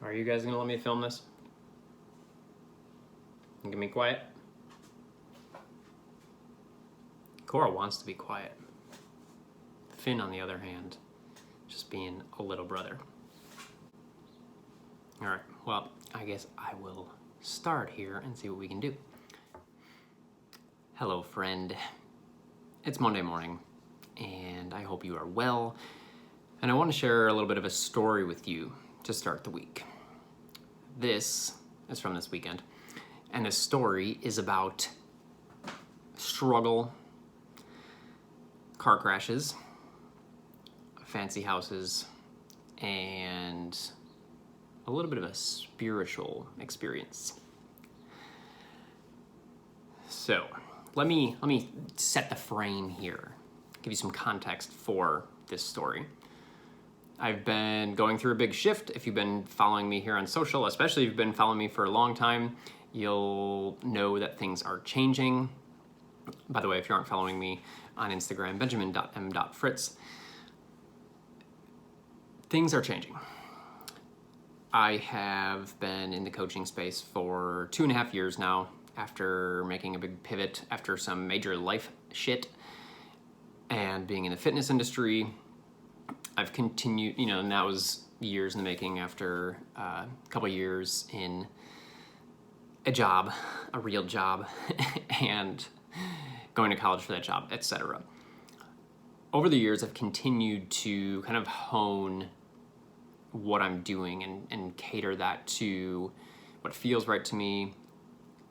Are you guys gonna let me film this? You can be quiet. Cora wants to be quiet. Finn, on the other hand, just being a little brother. All right, well, I guess I will start here and see what we can do. Hello, friend. It's Monday morning, and I hope you are well. And I want to share a little bit of a story with you to start the week. This is from this weekend, and the story is about struggle, car crashes, fancy houses, and a little bit of a spiritual experience. So let me set the frame here, give you some context for this story. I've been going through a big shift. If you've been following me here on social, especially if you've been following me for a long time, you'll know that things are changing. By the way, if you aren't following me on Instagram, benjamin.m.fritz, things are changing. I have been in the coaching space for 2.5 years now after making a big pivot after some major life shit and being in the fitness industry. I've continued, and that was years in the making after a couple years in a job, a real job, and going to college for that job, etc. Over the years, I've continued to kind of hone what I'm doing and cater that to what feels right to me,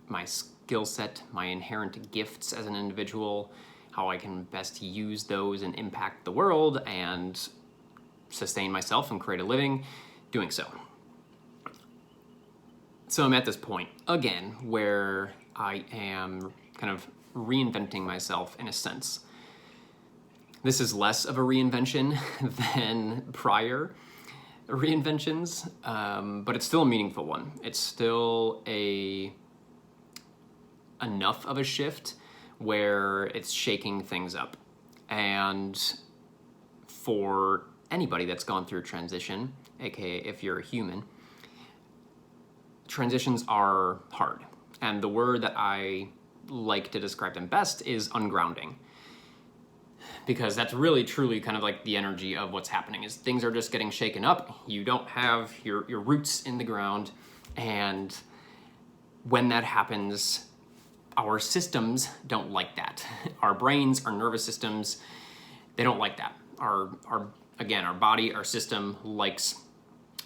my skill set, my inherent gifts as an individual, how I can best use those and impact the world and sustain myself and create a living doing so. So I'm at this point, again, where I am kind of reinventing myself in a sense. This is less of a reinvention than prior reinventions, but it's still a meaningful one. It's still enough of a shift where it's shaking things up. And for anybody that's gone through a transition, aka if you're a human, transitions are hard. And the word that I like to describe them best is ungrounding. Because that's really truly kind of like the energy of what's happening is things are just getting shaken up. You don't have your roots in the ground. And when that happens, our systems don't like that. Our brains, our nervous systems, they don't like that. Our body, our system likes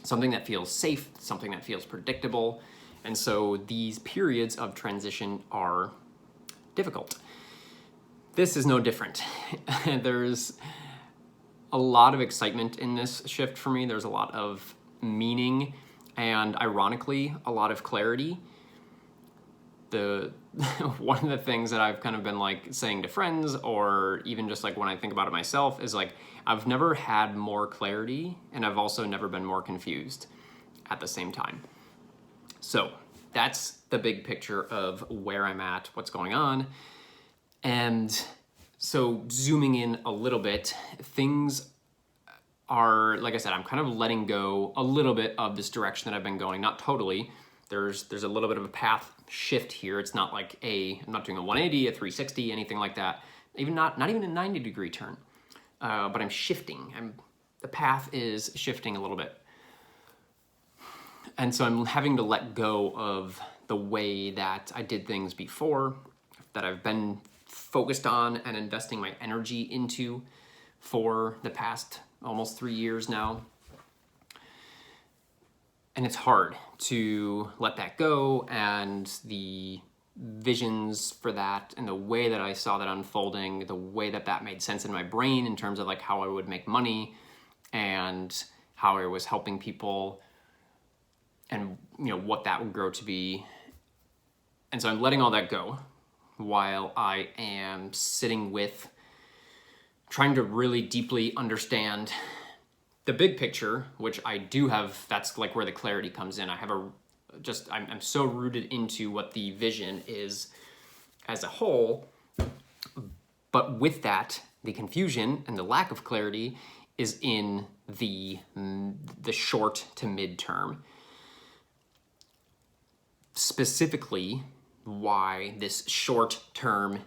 something that feels safe, something that feels predictable. And so these periods of transition are difficult. This is no different. There's a lot of excitement in this shift for me. There's a lot of meaning and, ironically, a lot of clarity. One of the things that I've kind of been like saying to friends, or even just like when I think about it myself, is like I've never had more clarity, and I've also never been more confused at the same time. So that's the big picture of where I'm at, what's going on. And so zooming in a little bit, things are, like I said, I'm kind of letting go a little bit of this direction that I've been going, not totally. There's a little bit of a path shift here. It's not like I'm not doing a 180, a 360, anything like that. Even not even a 90-degree turn. But I'm shifting. The path is shifting a little bit. And so I'm having to let go of the way that I did things before, that I've been focused on and investing my energy into for the past almost 3 years now. And it's hard to let that go, and the visions for that and the way that I saw that unfolding, the way that made sense in my brain in terms of like how I would make money and how I was helping people and what that would grow to be. And so I'm letting all that go while I am sitting with trying to really deeply understand the big picture, which I do have. That's like where the clarity comes in. I'm so rooted into what the vision is as a whole, but with that, the confusion and the lack of clarity is in the short to mid-term. specifically why this short term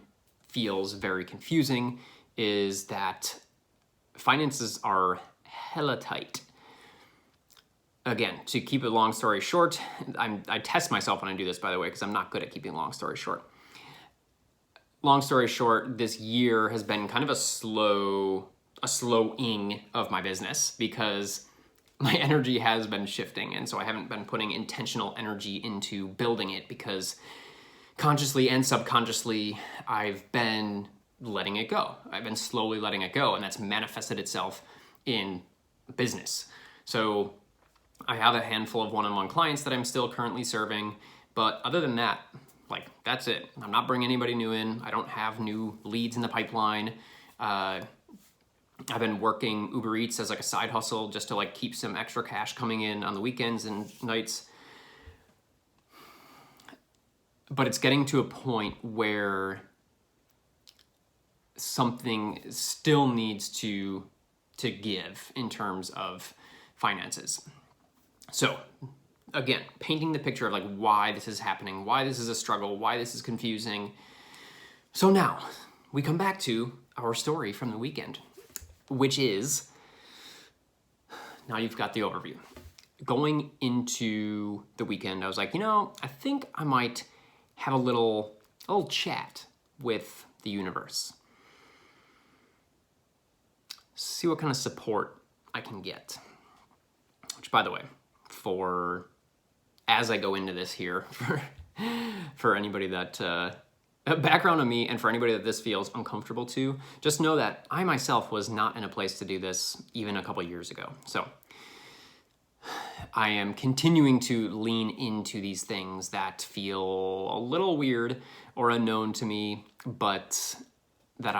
feels very confusing is that finances are hella tight. Again, to keep a long story short, I test myself when I do this, by the way, because I'm not good at keeping long stories short. Long story short, this year has been kind of a slowing of my business because my energy has been shifting, and so I haven't been putting intentional energy into building it because consciously and subconsciously I've been letting it go. I've been slowly letting it go, and that's manifested itself in business. So I have a handful of one-on-one clients that I'm still currently serving, but other than that, like, that's it. I'm not bringing anybody new in. I don't have new leads in the pipeline. I've been working Uber Eats as like a side hustle just to like keep some extra cash coming in on the weekends and nights. But it's getting to a point where something still needs to give in terms of finances. So again, painting the picture of like why this is happening, why this is a struggle, why this is confusing. So now we come back to our story from the weekend, which is, now you've got the overview. Going into the weekend, I was like, I think I might have a little chat with the universe. See what kind of support I can get. Which, by the way, as I go into this here, for anybody that, a background on me, and for anybody that this feels uncomfortable to, just know that I myself was not in a place to do this even a couple years ago. So I am continuing to lean into these things that feel a little weird or unknown to me, but that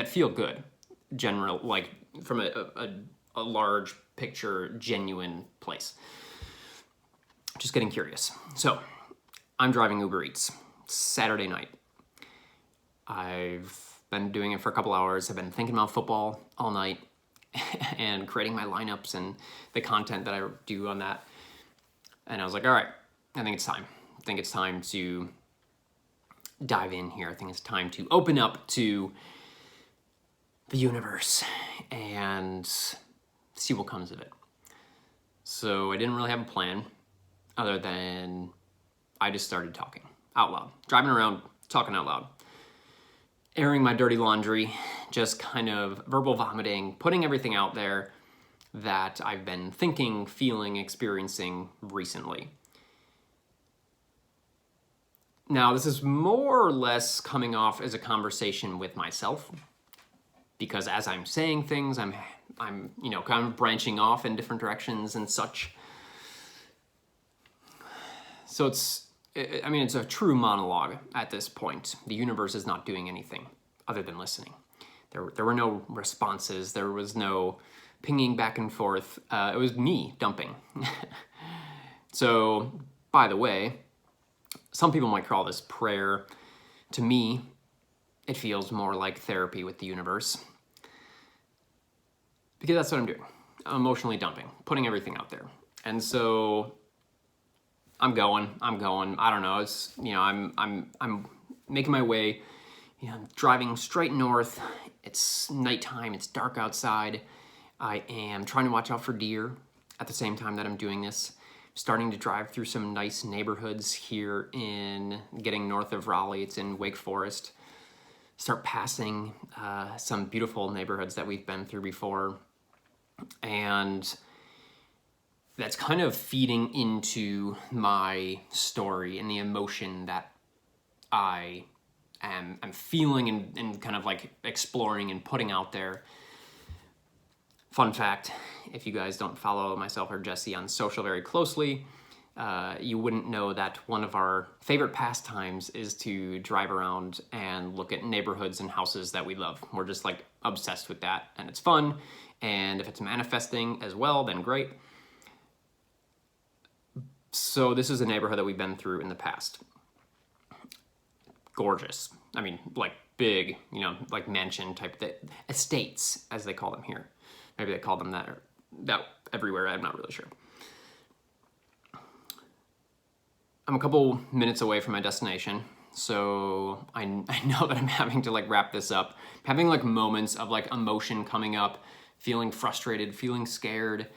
feel good, general, like from a large picture, genuine place. Just getting curious. So I'm driving Uber Eats Saturday night. I've been doing it for a couple hours. I've been thinking about football all night and creating my lineups and the content that I do on that. And I was like, all right, I think it's time. I think it's time to dive in here. I think it's time to open up to the universe and see what comes of it. So I didn't really have a plan other than I just started talking out loud, driving around, talking out loud, airing my dirty laundry, just kind of verbal vomiting, putting everything out there that I've been thinking, feeling, experiencing recently. Now, this is more or less coming off as a conversation with myself, because as I'm saying things, I'm kind of branching off in different directions and such. So it's a true monologue at this point. The universe is not doing anything other than listening. There were no responses. There was no pinging back and forth. It was me dumping. So, by the way, some people might call this prayer. To me, it feels more like therapy with the universe. Because that's what I'm doing. I'm emotionally dumping, putting everything out there. And so I'm going. I don't know. It's, I'm making my way, driving straight north. It's nighttime. It's dark outside. I am trying to watch out for deer at the same time that I'm doing this. Starting to drive through some nice neighborhoods here getting north of Raleigh. It's in Wake Forest. Start passing some beautiful neighborhoods that we've been through before. And that's kind of feeding into my story and the emotion that I'm feeling and kind of like exploring and putting out there. Fun fact, if you guys don't follow myself or Jesse on social very closely, you wouldn't know that one of our favorite pastimes is to drive around and look at neighborhoods and houses that we love. We're just like obsessed with that, and it's fun. And if it's manifesting as well, then great. So this is a neighborhood that we've been through in the past. Gorgeous. I mean, like big, like mansion type estates, as they call them here. Maybe they call them that everywhere. I'm not really sure. I'm a couple minutes away from my destination, so I know that I'm having to like wrap this up. I'm having like moments of like emotion coming up, feeling frustrated, feeling scared,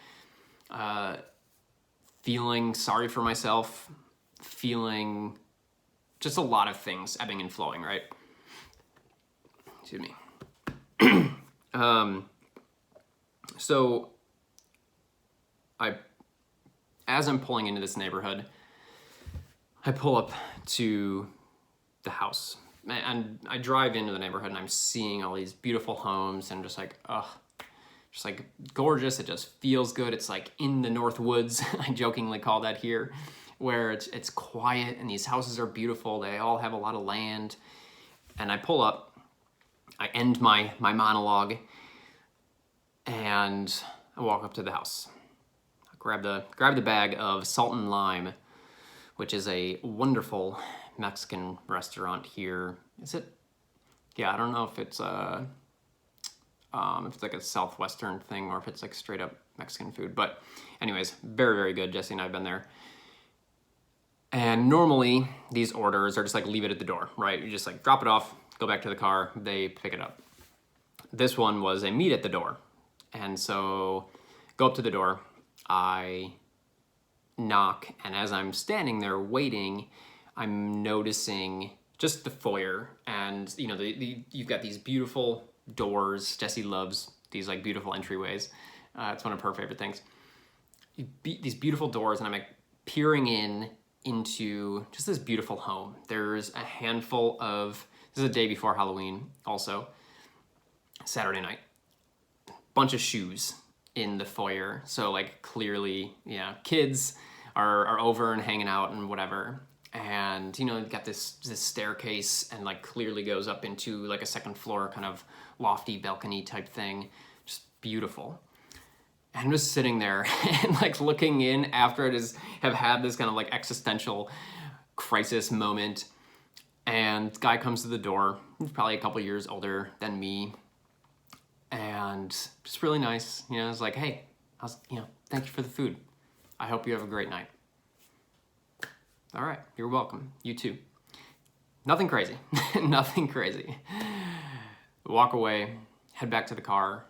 feeling sorry for myself, feeling just a lot of things ebbing and flowing, right? Excuse me. So as I'm pulling into this neighborhood, I pull up to the house and I drive into the neighborhood and I'm seeing all these beautiful homes and just like, just like gorgeous. It just feels good. It's like in the North Woods, I jokingly call that here, where it's quiet and these houses are beautiful. They all have a lot of land. And I pull up, I end my monologue, and I walk up to the house. I grab the bag of salt and lime, which is a wonderful Mexican restaurant here. Is it? Yeah, I don't know if it's if it's like a Southwestern thing or if it's like straight up Mexican food. But anyways, very, very good. Jesse and I have been there. And normally these orders are just like leave it at the door, right? You just like drop it off, go back to the car, they pick it up. This one was a meet at the door. And so go up to the door, I knock, and as I'm standing there waiting, I'm noticing just the foyer, and you know, you've got these beautiful doors. Jesse loves these like beautiful entryways. It's one of her favorite things. These beautiful doors, and I'm like peering into just this beautiful home. There's a handful of, this is a day before Halloween, also Saturday night, bunch of shoes in the foyer. So like clearly, yeah, kids are over and hanging out and whatever. And you know, you've got this staircase and like clearly goes up into like a second floor kind of lofty balcony type thing. Just beautiful. And I'm just sitting there and like looking in after have had this kind of like existential crisis moment. And guy comes to the door. He's probably a couple years older than me. And just really nice. You know, it's like, hey, thank you for the food. I hope you have a great night. All right, you're welcome. You too. Nothing crazy. Nothing crazy. Walk away, head back to the car.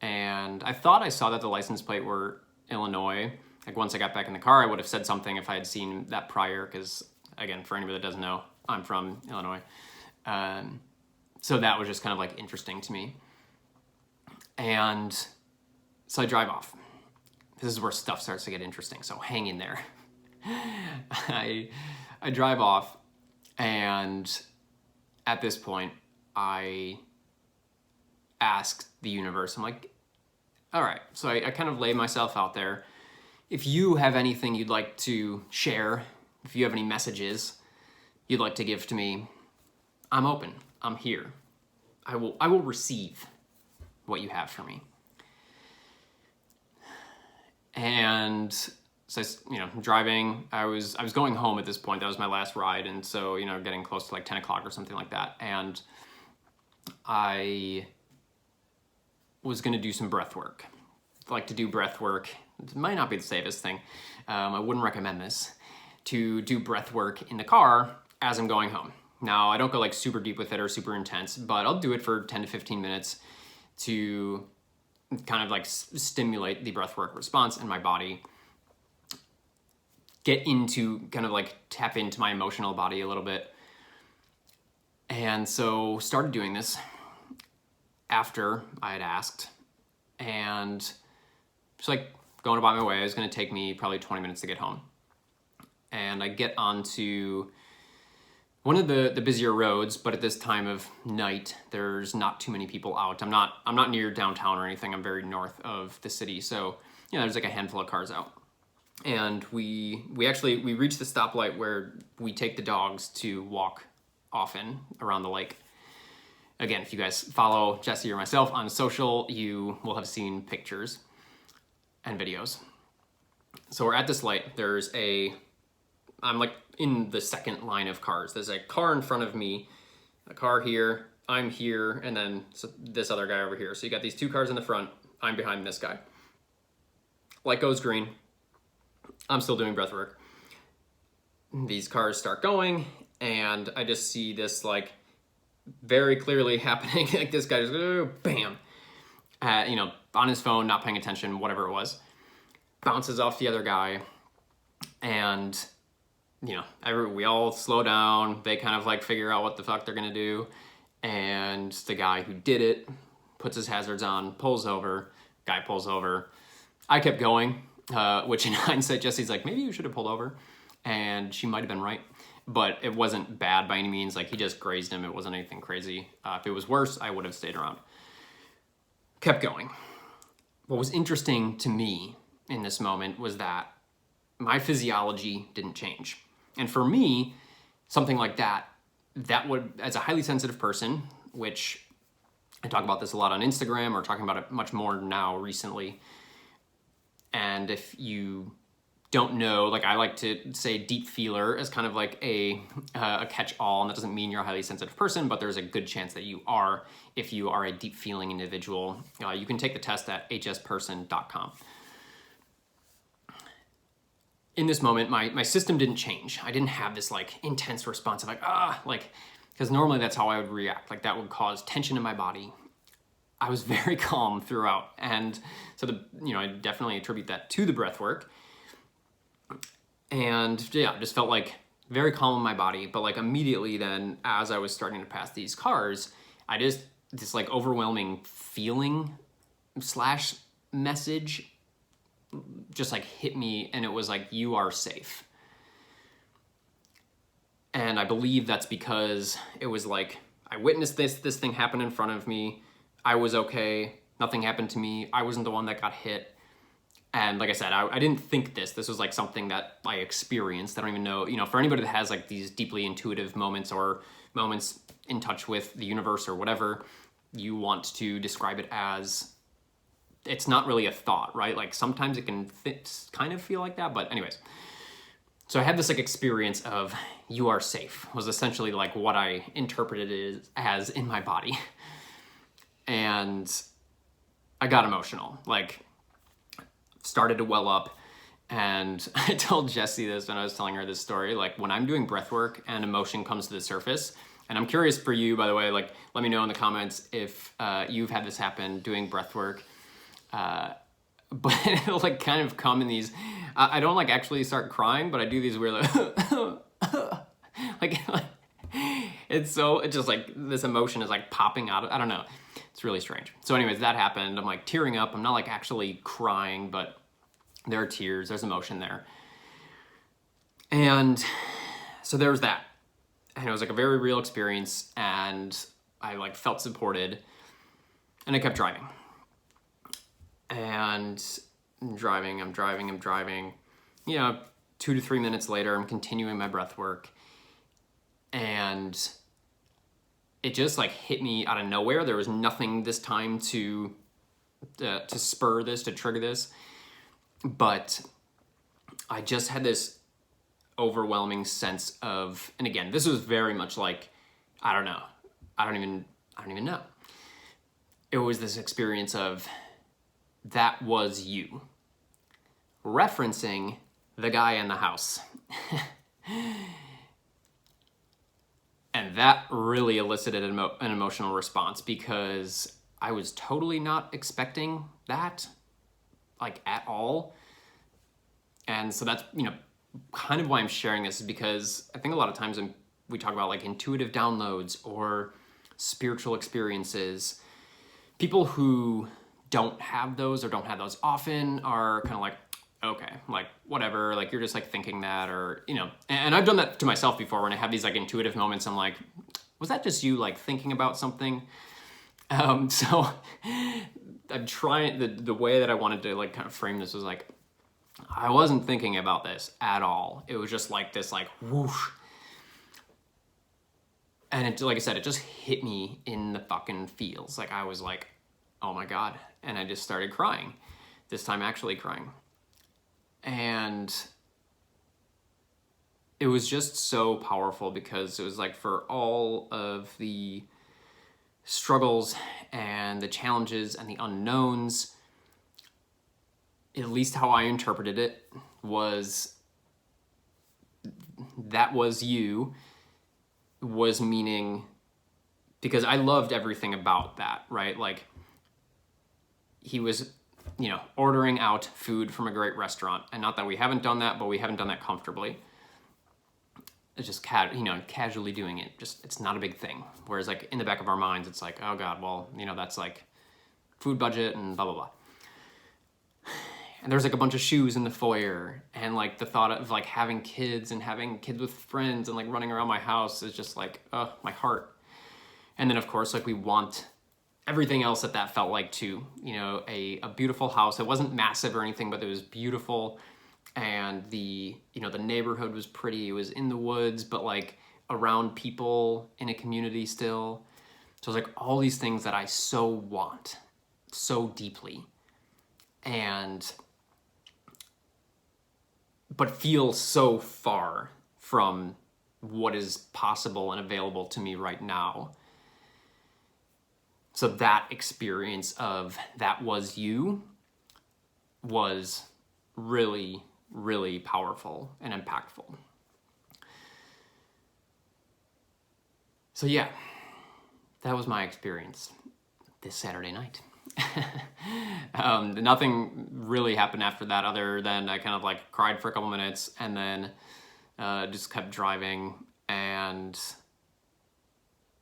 And I thought I saw that the license plate were Illinois. Like once I got back in the car, I would have said something if I had seen that prior, because again, for anybody that doesn't know, I'm from Illinois. So that was just kind of like interesting to me. And so I drive off. This is where stuff starts to get interesting, so hang in there. I drive off, and at this point, I asked the universe, I'm like, all right, so I kind of lay myself out there. If you have anything you'd like to share, if you have any messages you'd like to give to me, I'm open, I'm here. I will receive what you have for me. And so, you know, driving, I was going home at this point. That was my last ride. And so, you know, getting close to like 10 o'clock or something like that. And I was going to do some breath work. I like to do breath work. It might not be the safest thing. I wouldn't recommend this, to do breath work in the car as I'm going home. Now, I don't go like super deep with it or super intense, but I'll do it for 10 to 15 minutes to kind of like stimulate the breathwork response in my body, get into kind of like tap into my emotional body a little bit. And so started doing this after I had asked, and just like going about my way. It was going to take me probably 20 minutes to get home. And I get onto one of the busier roads, but at this time of night, there's not too many people out. I'm not near downtown or anything. I'm very north of the city. So, you know, there's like a handful of cars out. And we reached the stoplight where we take the dogs to walk often around the lake. Again, if you guys follow Jesse or myself on social, you will have seen pictures and videos. So we're at this light. I'm like in the second line of cars. There's a car in front of me, a car here, I'm here, and then this other guy over here. So you got these two cars in the front, I'm behind this guy. Light goes green. I'm still doing breath work. these cars start going, and I just see this like very clearly happening. Like this guy just bam, on his phone, not paying attention, whatever it was, bounces off the other guy, and we all slow down. They kind of like figure out what the fuck they're gonna do, and the guy who did it puts his hazards on, pulls over. Guy pulls over. I kept going, which in hindsight, Jesse's like, maybe you should have pulled over, and she might have been right, but it wasn't bad by any means. Like, he just grazed him. It wasn't anything crazy. If it was worse, I would have stayed around. Kept going. What was interesting to me in this moment was that my physiology didn't change. And for me, something like that would, as a highly sensitive person, which I talk about this a lot on Instagram, or talking about it much more now recently. And if you don't know, like, I like to say deep feeler as kind of like a catch-all, and that doesn't mean you're a highly sensitive person, but there's a good chance that you are if you are a deep feeling individual. You can take the test at hsperson.com. In this moment, my system didn't change. I didn't have this like intense response of like, because normally that's how I would react. Like, that would cause tension in my body. I was very calm throughout. And so I definitely attribute that to the breath work. And yeah, just felt like very calm in my body. But like immediately then, as I was starting to pass these cars, this like overwhelming feeling / message just like hit me, and it was like, you are safe. And I believe that's because it was like, I witnessed this thing happen in front of me. I was okay. Nothing happened to me. I wasn't the one that got hit. And like I said, I didn't think this was like something that I experienced. I don't even know, for anybody that has like these deeply intuitive moments, or moments in touch with the universe or whatever you want to describe it as, it's not really a thought, right? Like, sometimes it can kind of feel like that, but anyways. So I had this like experience of, you are safe, was essentially like what I interpreted it as in my body. And I got emotional, like started to well up. And I told Jessie this when I was telling her this story, like, when I'm doing breath work and emotion comes to the surface, and I'm curious for you, by the way, like, let me know in the comments if you've had this happen doing breath work. But it'll like kind of come in these, I don't like actually start crying, but I do these weird like it's just like this emotion is like popping out. I don't know. It's really strange. So anyways, that happened. I'm like tearing up. I'm not like actually crying, but there are tears, there's emotion there. And so there was that. And it was like a very real experience, and I like felt supported, and I kept driving. And I'm driving. 2 to 3 minutes later, I'm continuing my breath work, and it just like hit me out of nowhere. There was nothing this time to spur this, to trigger this, but I just had this overwhelming sense of, and again, this was very much like, I don't even know. It was this experience of, that was you, referencing the guy in the house. And that really elicited an emotional response, because I was totally not expecting that, like, at all. And so that's, kind of why I'm sharing this, is because I think a lot of times when we talk about like intuitive downloads or spiritual experiences, people who don't have those, or don't have those often, are kind of like, okay, like whatever, like you're just like thinking that, or, and I've done that to myself before when I have these like intuitive moments. I'm like, was that just you like thinking about something? So I'm trying, the way that I wanted to like kind of frame this was like, I wasn't thinking about this at all. It was just like this, like whoosh. And it, like I said, it just hit me in the fucking feels. Like, I was like, oh my God. And I just started crying, this time actually crying. And it was just so powerful, because it was like, for all of the struggles and the challenges and the unknowns, at least how I interpreted it was, that was you was meaning, because I loved everything about that, right? Like, he was, ordering out food from a great restaurant. And not that we haven't done that, but we haven't done that comfortably. It's just casually doing it. Just, it's not a big thing. Whereas like in the back of our minds, it's like, oh God, well, that's like food budget and blah, blah, blah. And there's like a bunch of shoes in the foyer, and like the thought of like having kids and having kids with friends and like running around my house is just like, my heart. And then of course, like we want everything else that felt like too, a beautiful house. It wasn't massive or anything, but it was beautiful. And the neighborhood was pretty. It was in the woods, but like around people in a community still. So it's like all these things that I so want so deeply, but feel so far from what is possible and available to me right now. So that experience of that was you was really, really powerful and impactful. So yeah, that was my experience this Saturday night. Nothing really happened after that other than I kind of like cried for a couple minutes and then just kept driving and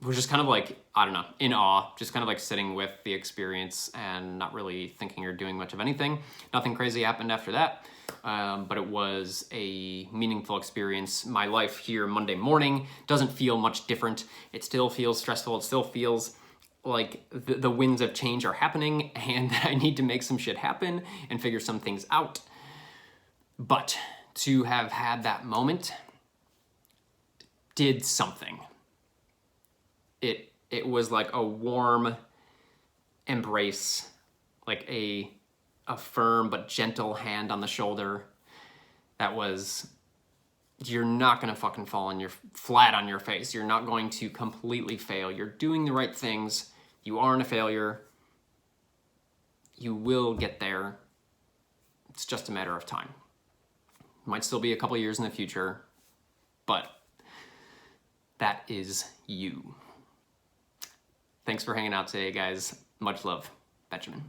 was just kind of like, I don't know, in awe, just kind of like sitting with the experience and not really thinking or doing much of anything. Nothing crazy happened after that, but it was a meaningful experience. My life here Monday morning doesn't feel much different. It still feels stressful. It still feels like the winds of change are happening and I need to make some shit happen and figure some things out. But to have had that moment did something. It was like a warm embrace, like a firm but gentle hand on the shoulder that was, you're not gonna fucking fall on your flat on your face. You're not going to completely fail. You're doing the right things. You aren't a failure. You will get there. It's just a matter of time. Might still be a couple years in the future, but that is you. Thanks for hanging out today, guys. Much love, Benjamin.